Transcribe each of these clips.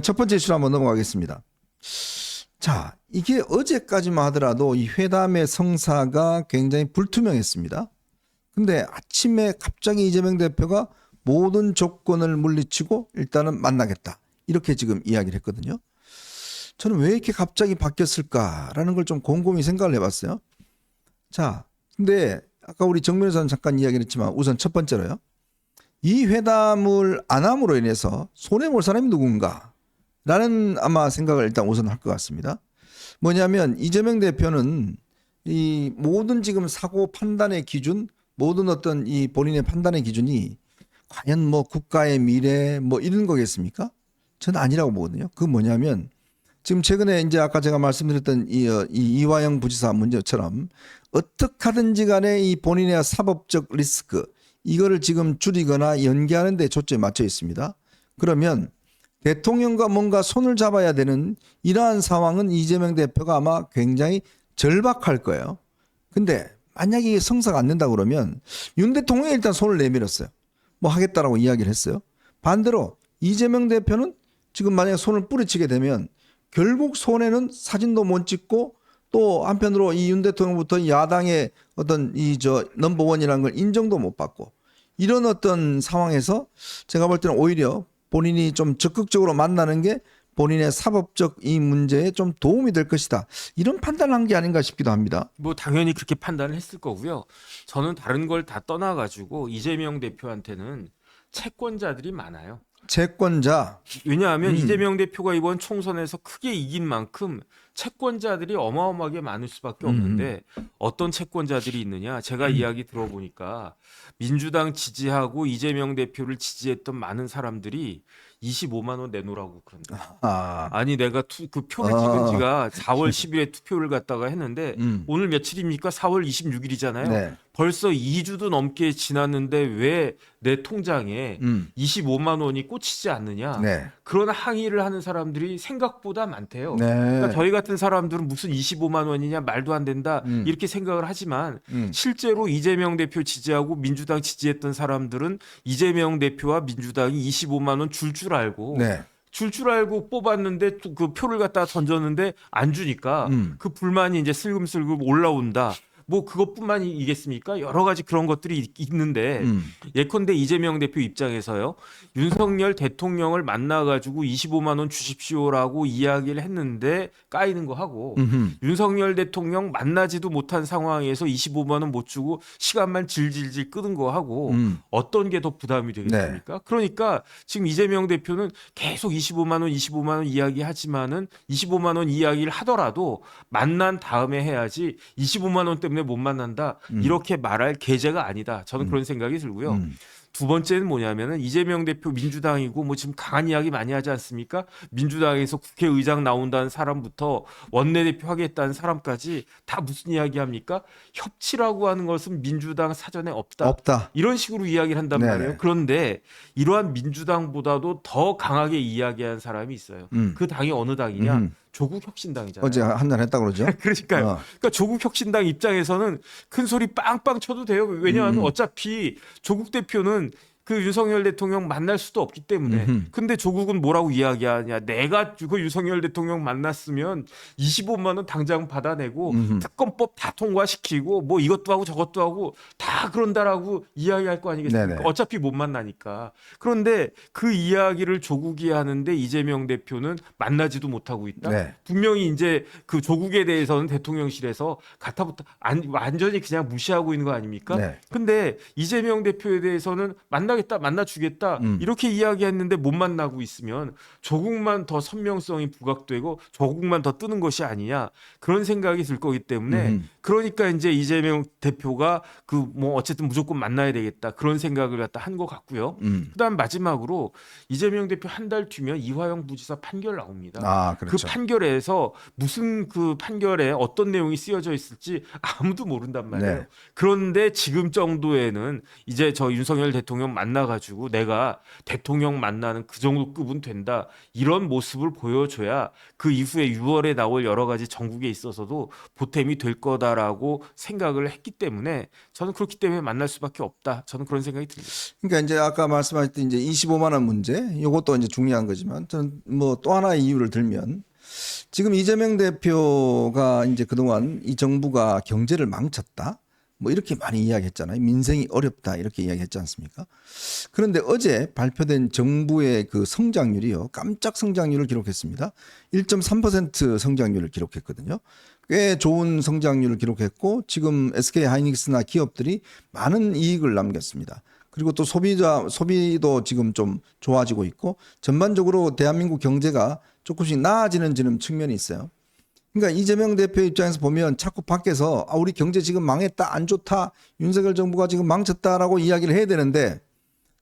첫 번째 이슈로 한번 넘어가겠습니다. 자, 이게 어제까지만 하더라도 이 회담의 성사가 굉장히 불투명했습니다. 근데 아침에 갑자기 이재명 대표가 모든 조건을 물리치고 일단은 만나겠다. 이렇게 지금 이야기를 했거든요. 저는 왜 이렇게 갑자기 바뀌었을까라는 걸 좀 곰곰이 생각을 해봤어요. 자, 근데 아까 우리 정 변호사는 잠깐 이야기를 했지만 우선 첫 번째로요. 이 회담을 안 함으로 인해서 손해볼 사람이 누군가? 라는 아마 생각을 일단 우선 할 것 같습니다. 뭐냐면 이재명 대표는 이 모든 지금 사고 판단의 기준, 모든 어떤 이 본인의 판단의 기준이 과연 뭐 국가의 미래 뭐 이런 거겠습니까? 저는 아니라고 보거든요. 그 뭐냐면 지금 최근에 이제 아까 제가 말씀드렸던 이 이화영 부지사 문제처럼 어떻게 하든지 간에 이 본인의 사법적 리스크 이거를 지금 줄이거나 연기하는 데 초점이 맞춰 있습니다. 그러면 대통령과 뭔가 손을 잡아야 되는 이러한 상황은 이재명 대표가 아마 굉장히 절박할 거예요. 근데 만약에 이게 성사가 안 된다 그러면 윤 대통령이 일단 손을 내밀었어요. 뭐 하겠다라고 이야기를 했어요. 반대로 이재명 대표는 지금 만약에 손을 뿌리치게 되면 결국 손에는 사진도 못 찍고 또 한편으로 이 윤 대통령부터 야당의 어떤 이 넘버원이라는 걸 인정도 못 받고 이런 어떤 상황에서 제가 볼 때는 오히려 본인이 좀 적극적으로 만나는 게 본인의 사법적 이 문제에 좀 도움이 될 것이다. 이런 판단을 한 게 아닌가 싶기도 합니다. 뭐 당연히 그렇게 판단을 했을 거고요. 저는 다른 걸 다 떠나가지고 이재명 대표한테는 채권자들이 많아요. 채권자. 왜냐하면 이재명 대표가 이번 총선에서 크게 이긴 만큼 채권자들이 어마어마하게 많을 수밖에 없는데 어떤 채권자들이 있느냐. 제가 이야기 들어보니까 민주당 지지하고 이재명 대표를 지지했던 많은 사람들이 25만 원 내놓으라고 그런다. 아니 내가 그 표를 찍은 지가 4월 10일에 투표를 갖다가 했는데 오늘 며칠입니까? 4월 26일이잖아요. 네. 벌써 2주도 넘게 지났는데 왜 내 통장에 25만 원이 꽂히지 않느냐. 네. 그런 항의를 하는 사람들이 생각보다 많대요. 네. 그러니까 저희 같은 사람들은 무슨 25만 원이냐 말도 안 된다 이렇게 생각을 하지만 실제로 이재명 대표 지지하고 민주당 지지했던 사람들은 이재명 대표와 민주당이 25만 원 줄 알고 네. 줄 알고 뽑았는데 그 표를 갖다 던졌는데 안 주니까 그 불만이 이제 슬금슬금 올라온다. 뭐 그것뿐만이겠습니까? 여러 가지 그런 것들이 있는데 예컨대 이재명 대표 입장에서요. 윤석열 대통령을 만나가지고 25만 원 주십시오라고 이야기를 했는데 까이는 거 하고 윤석열 대통령 만나지도 못한 상황에서 25만 원 못 주고 시간만 질질질 끄는 거 하고 어떤 게 더 부담이 되겠습니까? 네. 그러니까 지금 이재명 대표는 계속 25만 원, 25만 원 이야기하지만은 25만 원 이야기를 하더라도 만난 다음에 해야지 25만 원 때문에 못 만난다 이렇게 말할 계제가 아니다. 저는 그런 생각이 들고요. 두 번째는 뭐냐면은 이재명 대표 민주당이고 뭐 지금 강한 이야기 많이 하지 않습니까? 민주당에서 국회의장 나온다는 사람부터 원내대표 하겠다는 사람까지 다 무슨 이야기 합니까? 협치라고 하는 것은 민주당 사전에 없다. 이런 식으로 이야기를 한단 네네. 말이에요. 그런데 이러한 민주당보다도 더 강하게 이야기한 사람이 있어요. 그 당이 어느 당이냐? 조국 혁신당이잖아요. 어제 한잔 했다 그러죠? 그러니까요. 그러니까 조국 혁신당 입장에서는 큰 소리 빵빵 쳐도 돼요. 왜냐하면 어차피 조국 대표는 그 윤석열 대통령 만날 수도 없기 때문에. 근데 조국은 뭐라고 이야기하냐. 내가 그 윤석열 대통령 만났으면 25만 원 당장 받아내고 특검법 다 통과시키고 뭐 이것도 하고 저것도 하고 다 그런다라고 이야기할 거 아니겠습니까? 네네. 어차피 못 만나니까. 그런데 그 이야기를 조국이 하는데 이재명 대표는 만나지도 못하고 있다. 네. 분명히 이제 그 조국에 대해서는 대통령실에서 가타부터 완전히 그냥 무시하고 있는 거 아닙니까? 네. 근데 이재명 대표에 대해서는 만나주겠다 이렇게 이야기했는데 못 만나고 있으면 조국만 더 선명성이 부각되고 조국만 더 뜨는 것이 아니냐 그런 생각이 들 거기 때문에 그러니까 이제 이재명 대표가 그 뭐 어쨌든 무조건 만나야 되겠다 그런 생각을 갖다 한 것 같고요. 그다음 마지막으로 이재명 대표 한 달 뒤면 이화영 부지사 판결 나옵니다. 그렇죠. 그 판결에서 무슨 그 판결에 어떤 내용이 쓰여져 있을지 아무도 모른단 말이에요. 네. 그런데 지금 정도에는 이제 저 윤석열 대통령 만나가지고 내가 대통령 만나는 그 정도 급은 된다 이런 모습을 보여줘야 그 이후에 6월에 나올 여러 가지 정국에 있어서도 보탬이 될 거다라고 생각을 했기 때문에 저는 그렇기 때문에 만날 수밖에 없다. 저는 그런 생각이 듭니다. 그러니까 이제 아까 말씀하셨듯이 이제 25만 원 문제, 이것도 이제 중요한 거지만 저는 뭐 또 하나의 이유를 들면 지금 이재명 대표가 이제 그동안 이 정부가 경제를 망쳤다. 뭐 이렇게 많이 이야기했잖아요. 민생이 어렵다 이렇게 이야기했지 않습니까? 그런데 어제 발표된 정부의 그 성장률이요. 깜짝 성장률을 기록했습니다. 1.3% 성장률을 기록했거든요. 꽤 좋은 성장률을 기록했고 지금 SK 하이닉스나 기업들이 많은 이익을 남겼습니다. 그리고 또 소비도 지금 좀 좋아지고 있고 전반적으로 대한민국 경제가 조금씩 나아지는 측면이 있어요. 그러니까 이재명 대표 입장에서 보면 자꾸 밖에서 우리 경제 지금 망했다, 안 좋다, 윤석열 정부가 지금 망쳤다라고 이야기를 해야 되는데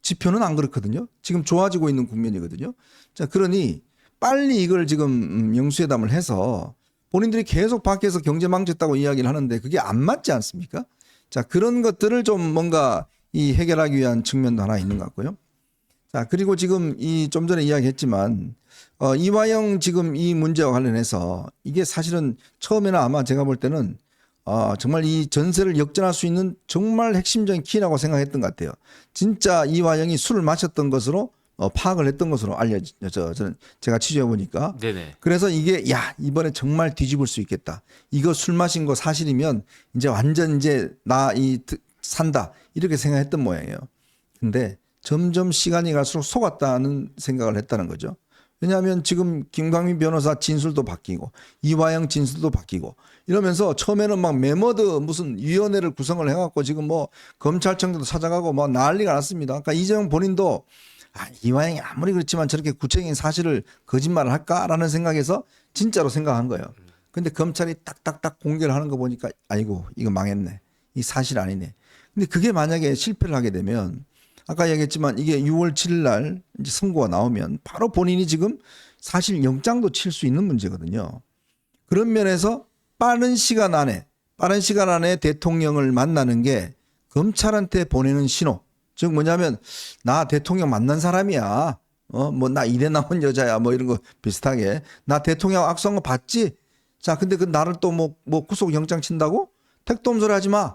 지표는 안 그렇거든요. 지금 좋아지고 있는 국면이거든요. 자, 그러니 빨리 이걸 지금 영수회담을 해서 본인들이 계속 밖에서 경제 망쳤다고 이야기를 하는데 그게 안 맞지 않습니까? 자, 그런 것들을 좀 뭔가 이 해결하기 위한 측면도 하나 있는 것 같고요. 자, 그리고 지금 이 좀 전에 이야기했지만 이화영 지금 이 문제와 관련해서 이게 사실은 처음에는 아마 제가 볼 때는 정말 이 전세를 역전할 수 있는 정말 핵심적인 키라고 생각했던 것 같아요. 진짜 이화영이 술을 마셨던 것으로 파악을 했던 것으로 저는 제가 취재해 보니까. 네네. 그래서 이게 야 이번에 정말 뒤집을 수 있겠다. 이거 술 마신 거 사실이면 이제 완전 이제 나 산다 이렇게 생각했던 모양이에요. 근데 점점 시간이 갈수록 속았다는 생각을 했다는 거죠. 왜냐하면 지금 김광민 변호사 진술도 바뀌고 이화영 진술도 바뀌고 이러면서 처음에는 막 메머드 무슨 위원회를 구성을 해갖고 지금 뭐 검찰청도 찾아가고 뭐 난리가 났습니다. 그러니까 이재명 본인도 이화영이 아무리 그렇지만 저렇게 구체적인 사실을 거짓말을 할까라는 생각에서 진짜로 생각한 거예요. 근데 검찰이 딱딱딱 공개를 하는 거 보니까 아이고 이거 망했네. 이 사실 아니네. 근데 그게 만약에 실패를 하게 되면 아까 얘기했지만 이게 6월 7일 날 이제 선고가 나오면 바로 본인이 지금 사실 영장도 칠 수 있는 문제거든요. 그런 면에서 빠른 시간 안에 대통령을 만나는 게 검찰한테 보내는 신호. 즉 뭐냐면 나 대통령 만난 사람이야. 뭐 나 이래 나온 여자야. 뭐 이런 거 비슷하게 나 대통령 악수한 거 봤지? 자, 근데 그 나를 또 뭐 구속 영장 친다고? 택도 소리 하지 마.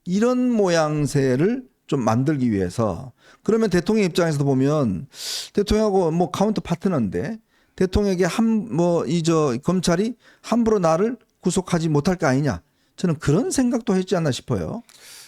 이런 모양새를 좀 만들기 위해서 그러면 대통령 입장에서도 보면 대통령하고 뭐 카운터 파트너인데 대통령에게 검찰이 함부로 나를 구속하지 못할 거 아니냐 저는 그런 생각도 했지 않나 싶어요.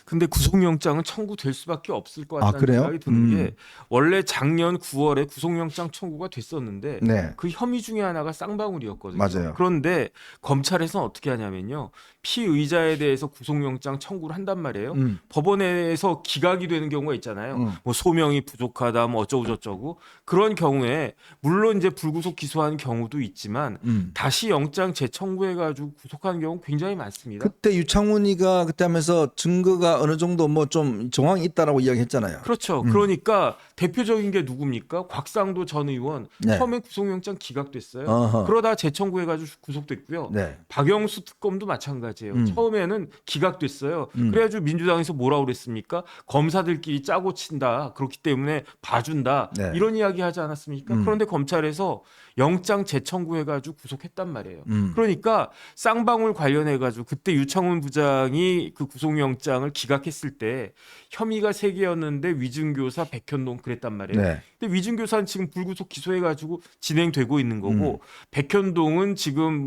근데 구속영장은 청구될 수밖에 없을 것 같다는 그래요? 생각이 드는 게 원래 작년 9월에 구속영장 청구가 됐었는데 네. 그 혐의 중에 하나가 쌍방울이었거든요. 맞아요. 그런데 검찰에서는 어떻게 하냐면요. 피의자에 대해서 구속영장 청구를 한단 말이에요. 법원에서 기각이 되는 경우가 있잖아요. 뭐 소명이 부족하다 뭐 어쩌고 저쩌고 그런 경우에 물론 이제 불구속 기소하는 경우도 있지만 다시 영장 재청구해가지고 구속하는 경우 굉장히 많습니다. 그때 유창훈이가 그때 하면서 증거가 어느 정도 뭐 좀 정황이 있다라고 이야기했잖아요. 그렇죠. 그러니까 대표적인 게 누굽니까? 곽상도 전 의원 네. 처음에 구속영장 기각됐어요. 어허. 그러다 재청구해가지고 구속됐고요. 네. 박영수 특검도 마찬가지예요. 처음에는 기각됐어요. 그래가지고 민주당에서 뭐라고 그랬습니까? 검사들끼리 짜고 친다. 그렇기 때문에 봐준다. 네. 이런 이야기 하지 않았습니까? 그런데 검찰에서 영장 재청구해가지고 구속했단 말이에요. 그러니까 쌍방울 관련해가지고 그때 유창훈 부장이 그 구속영장을 기각했을 때 혐의가 3개였는데 위증교사 백현동 그랬단 말이에요. 네. 근데 위증교사는 지금 불구속 기소해가지고 진행되고 있는 거고 백현동은 지금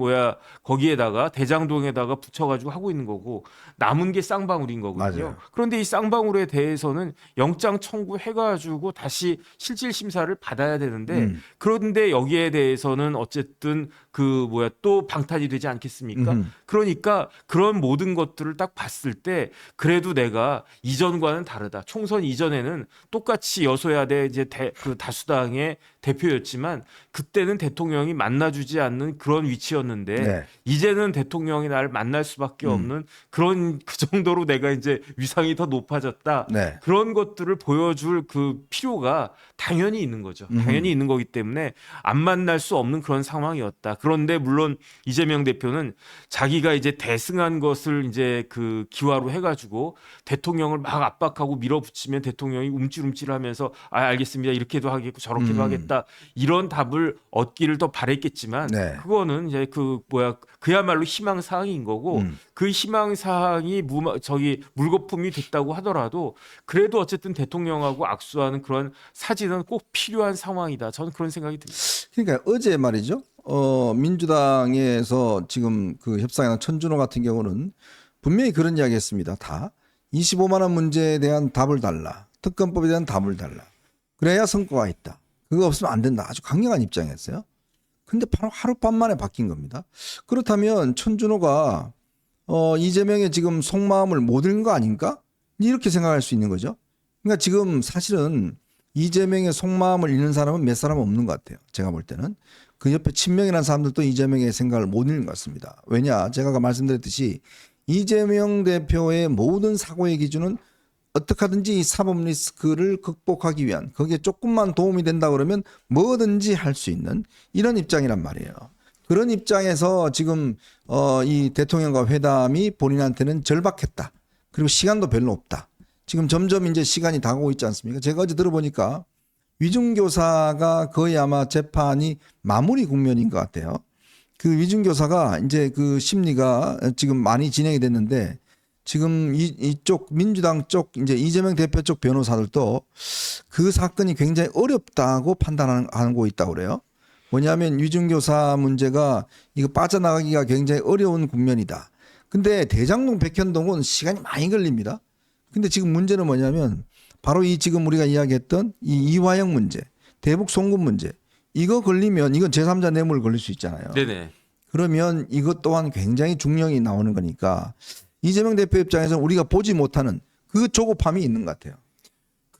거기에다가 대장동에다가 붙여가지고 하고 있는 거고 남은 게 쌍방울인 거거든요. 맞아요. 그런데 이 쌍방울에 대해서는 영장 청구해가지고 다시 실질 심사를 받아야 되는데 그런데 여기에 대해서는 어쨌든 또 방탄이 되지 않겠습니까? 그러니까 그런 모든 것들을 딱 봤을 때 그래도 내가 이전과는 다르다. 총선 이전에는 똑같이 여소야대 이제 그 다수당의 대표였지만 그때는 대통령이 만나주지 않는 그런 위치였는데 네. 이제는 대통령이 나를 만날 수밖에 없는 그런 그 정도로 내가 이제 위상이 더 높아졌다. 네. 그런 것들을 보여줄 그 필요가 당연히 있는 거죠. 당연히 있는 거기 때문에 안 만날 수 없는 그런 상황이었다. 그런데 물론 이재명 대표는 자기가 이제 대승한 것을 이제 그 기화로 해가지고 대통령을 막 압박하고 밀어붙이면 대통령이 움찔움찔하면서 아 알겠습니다 이렇게도 하겠고 저렇게도 하겠다 이런 답을 얻기를 더 바랬겠지만 네. 그거는 이제 그 뭐야 그야말로 희망 사항인 거고 그 희망 사항이 물거품이 됐다고 하더라도 그래도 어쨌든 대통령하고 악수하는 그런 사진은 꼭 필요한 상황이다. 저는 그런 생각이 듭니다. 그러니까 어제 말이죠. 민주당에서 지금 그 협상하는 천준호 같은 경우는 분명히 그런 이야기했습니다. 다 25만 원 문제에 대한 답을 달라. 특검법에 대한 답을 달라. 그래야 성과가 있다. 그거 없으면 안 된다. 아주 강력한 입장이었어요. 근데 바로 하룻밤 만에 바뀐 겁니다. 그렇다면 천준호가 이재명의 지금 속마음을 못 읽은 거 아닌가? 이렇게 생각할 수 있는 거죠. 그러니까 지금 사실은 이재명의 속마음을 읽는 사람은 몇 사람 없는 것 같아요. 제가 볼 때는. 그 옆에 친명이라는 사람들도 이재명의 생각을 못 읽는 것 같습니다. 왜냐? 제가 아까 말씀드렸듯이 이재명 대표의 모든 사고의 기준은 어떻게 하든지 이 사법 리스크를 극복하기 위한 거기에 조금만 도움이 된다 그러면 뭐든지 할 수 있는 이런 입장이란 말이에요. 그런 입장에서 지금 이 대통령과 회담이 본인한테는 절박했다. 그리고 시간도 별로 없다. 지금 점점 이제 시간이 다가오고 있지 않습니까? 제가 어제 들어보니까 위중교사가 거의 아마 재판이 마무리 국면인 것 같아요. 그 위중교사가 이제 그 심리가 지금 많이 진행이 됐는데 지금 이쪽 민주당 쪽 이제 이재명 대표 쪽 변호사들도 그 사건이 굉장히 어렵다고 판단하고 있다고 그래요. 뭐냐면 위중교사 문제가 이거 빠져나가기가 굉장히 어려운 국면이다. 근데 대장동 백현동은 시간이 많이 걸립니다. 근데 지금 문제는 뭐냐면 바로 이 지금 우리가 이야기했던 이 이화영 문제, 대북 송금 문제 이거 걸리면 이건 제3자 뇌물 걸릴 수 있잖아요. 네네. 그러면 이것 또한 굉장히 중령이 나오는 거니까 이재명 대표 입장에서는 우리가 보지 못하는 그 조급함이 있는 것 같아요.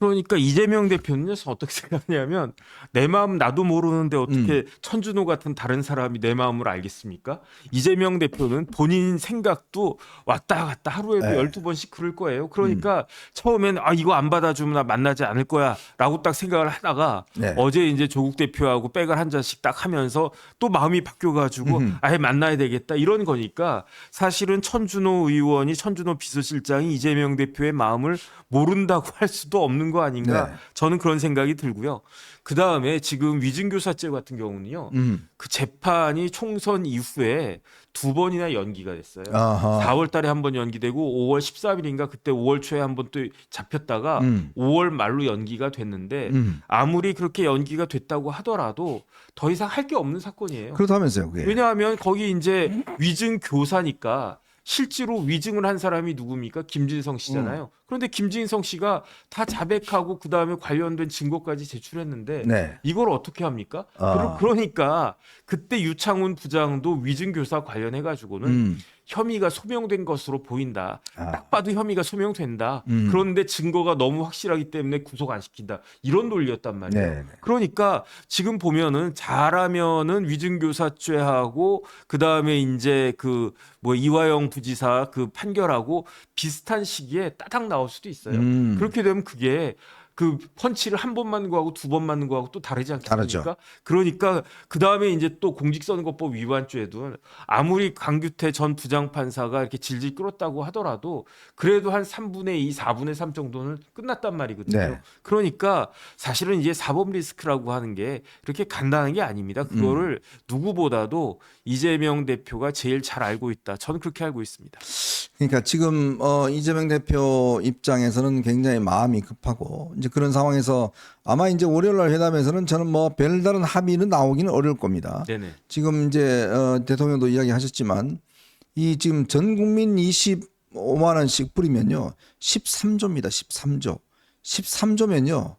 그러니까 이재명 대표는 어떻게 생각하냐면 내 마음 나도 모르는데 어떻게 천준호 같은 다른 사람이 내 마음을 알겠습니까? 이재명 대표는 본인 생각도 왔다 갔다 하루에도 네. 12번씩 그럴 거예요. 그러니까 처음엔 아 이거 안 받아주면 나 만나지 않을 거야 라고 딱 생각을 하다가 네. 어제 이제 조국 대표하고 백을 한 잔씩 딱 하면서 또 마음이 바뀌어가지고 아예 만나야 되겠다 이런 거니까 사실은 천준호 의원이 천준호 비서실장이 이재명 대표의 마음을 모른다고 할 수도 없는 거 아닌가 네. 저는 그런 생각이 들고요. 그 다음에 지금 위증교사죄 같은 경우는요. 그 재판이 총선 이후에 2번이나 연기가 됐어요. 아하. 4월 달에 한 번 연기되고 5월 13일인가 그때 5월 초에 한 번 또 잡혔다가 5월 말로 연기가 됐는데 아무리 그렇게 연기가 됐다고 하더라도 더 이상 할 게 없는 사건이에요. 그렇다면서요. 그게. 왜냐하면 거기 이제 위증교사니까 실제로 위증을 한 사람이 누굽니까? 김진성 씨잖아요. 그런데 김진성 씨가 다 자백하고 그다음에 관련된 증거까지 제출했는데 네. 이걸 어떻게 합니까? 아. 그러니까 그때 유창훈 부장도 위증교사 관련해 가지고는 혐의가 소명된 것으로 보인다. 아. 딱 봐도 혐의가 소명된다. 그런데 증거가 너무 확실하기 때문에 구속 안 시킨다. 이런 논리였단 말이에요. 네. 그러니까 지금 보면은 잘하면은 위증교사죄하고 그다음에 이제 그 뭐 이화영 부지사 그 판결하고 비슷한 시기에 따닥 나올 수도 있어요. 그렇게 되면 그게 그 펀치를 한 번 맞는 거하고 2번 맞는 거하고 또 다르지 않겠습니까? 다르죠. 그러니까 그 다음에 이제 또 공직선거법 위반죄도 아무리 강규태 전 부장판사가 이렇게 질질 끌었다고 하더라도 그래도 한 3분의 2, 4분의 3 정도는 끝났단 말이거든요. 네. 그러니까 사실은 이제 사법 리스크라고 하는 게 그렇게 간단한 게 아닙니다. 그거를 누구보다도 이재명 대표가 제일 잘 알고 있다. 저는 그렇게 알고 있습니다. 그러니까 지금 이재명 대표 입장에서는 굉장히 마음이 급하고 이제 그런 상황에서 아마 이제 월요일날 회담에서는 저는 뭐 별다른 합의는 나오기는 어려울 겁니다. 네네. 지금 이제 대통령도 이야기하셨지만 이 지금 전 국민 25만 원씩 뿌리면요 13조입니다. 13조. 13조면요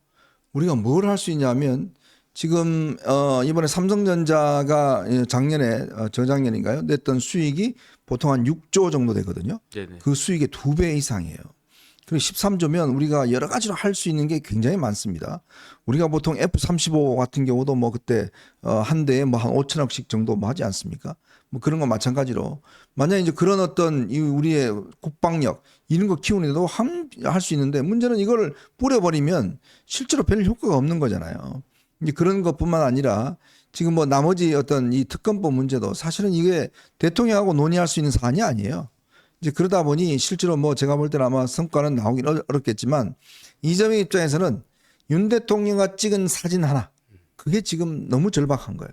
우리가 뭘 할 수 있냐면 지금 이번에 삼성전자가 작년에 저작년인가요? 냈던 수익이 보통 한 6조 정도 되거든요. 네네. 그 수익의 2배 이상이에요. 그리고 13조면 우리가 여러 가지로 할 수 있는 게 굉장히 많습니다. 우리가 보통 F-35 같은 경우도 뭐 그때 한 대에 뭐 한 5천억씩 정도 뭐 하지 않습니까? 뭐 그런 거 마찬가지로 만약에 이제 그런 어떤 이 우리의 국방력 이런 거 키우는데도 할 수 있는데 문제는 이걸 뿌려버리면 실제로 별 효과가 없는 거잖아요. 이제 그런 것뿐만 아니라 지금 뭐 나머지 어떤 이 특검법 문제도 사실은 이게 대통령하고 논의할 수 있는 사안이 아니에요. 이제 그러다 보니 실제로 뭐 제가 볼 때는 아마 성과는 나오긴 어렵겠지만 이재명 입장에서는 윤 대통령과 찍은 사진 하나 그게 지금 너무 절박한 거예요.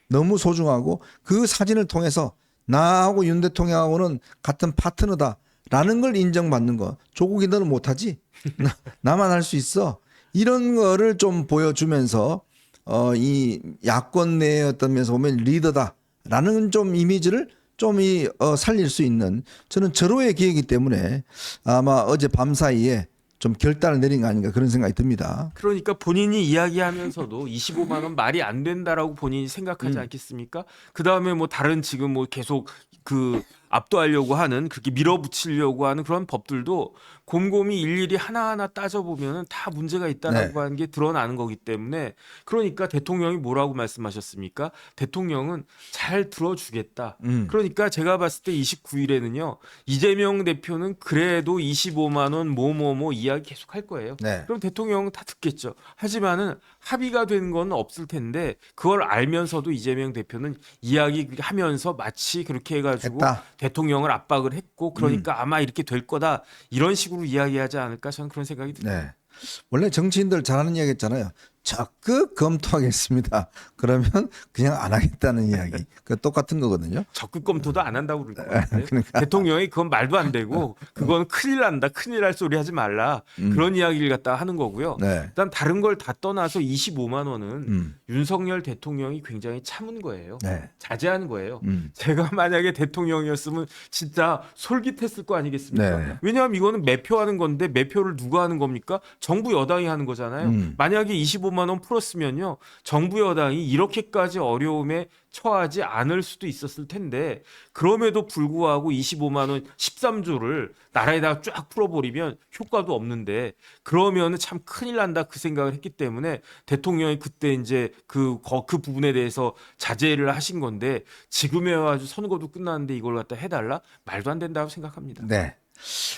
너무 소중하고 그 사진을 통해서 나하고 윤 대통령하고는 같은 파트너다라는 걸 인정받는 거. 조국이 너는 못하지? 나만 할 수 있어. 이런 거를 좀 보여주면서 이 야권 내의 어떤 면에서 보면 리더다라는 좀 이미지를 좀 살릴 수 있는 저는 절호의 기회이기 때문에 아마 어제 밤 사이에 좀 결단을 내린 거 아닌가 그런 생각이 듭니다. 그러니까 본인이 이야기하면서도 25만 원 말이 안 된다라고 본인이 생각하지 않겠습니까? 그 다음에 뭐 다른 지금 뭐 계속 그 압도하려고 하는 그렇게 밀어붙이려고 하는 그런 법들도 곰곰이 일일이 하나하나 따져보면 다 문제가 있다라고 네. 하는 게 드러나는 거기 때문에 그러니까 대통령이 뭐라고 말씀하셨습니까? 대통령은 잘 들어주겠다. 그러니까 제가 봤을 때 29일에는요 이재명 대표는 그래도 25만 원 뭐뭐뭐 이야기 계속 할 거예요. 네. 그럼 대통령은 다 듣겠죠. 하지만은 합의가 된 건 없을 텐데 그걸 알면서도 이재명 대표는 이야기하면서 마치 그렇게 해가지고 했다. 대통령을 압박을 했고 그러니까 아마 이렇게 될 거다 이런 식으로 이야기하지 않을까 저는 그런 생각이 듭니다. 네. 원래 정치인들 잘하는 이야기 했잖아요. 적극 검토하겠습니다. 그러면 그냥 안 하겠다는 이야기. 그 똑같은 거거든요. 적극 검토도 안 한다고 그럴 것 같아요. 그러니까. 대통령이 그건 말도 안 되고 그건 큰일 난다. 큰일 날 소리 하지 말라. 그런 이야기를 갖다 하는 거고요. 네. 일단 다른 걸 다 떠나서 25만 원은 음. 윤석열 대통령이 굉장히 참은 거예요. 네. 자제한 거예요. 제가 만약에 대통령이었으면 진짜 솔깃했을 거 아니겠습니까? 네. 왜냐하면 이거는 매표하는 건데 매표를 누가 하는 겁니까? 정부 여당이 하는 거잖아요. 만약에 25만 원 풀었으면요. 정부 여당이 이렇게까지 어려움에 처하지 않을 수도 있었을 텐데 그럼에도 불구하고 25만 원 13조를 나라에다가 쫙 풀어버리면 효과도 없는데 그러면 참 큰일 난다 그 생각을 했기 때문에 대통령이 그때 이제 그 부분에 대해서 자제를 하신 건데 지금에 와가지고 선거도 끝났는데 이걸 갖다 해달라? 말도 안 된다고 생각합니다. 네.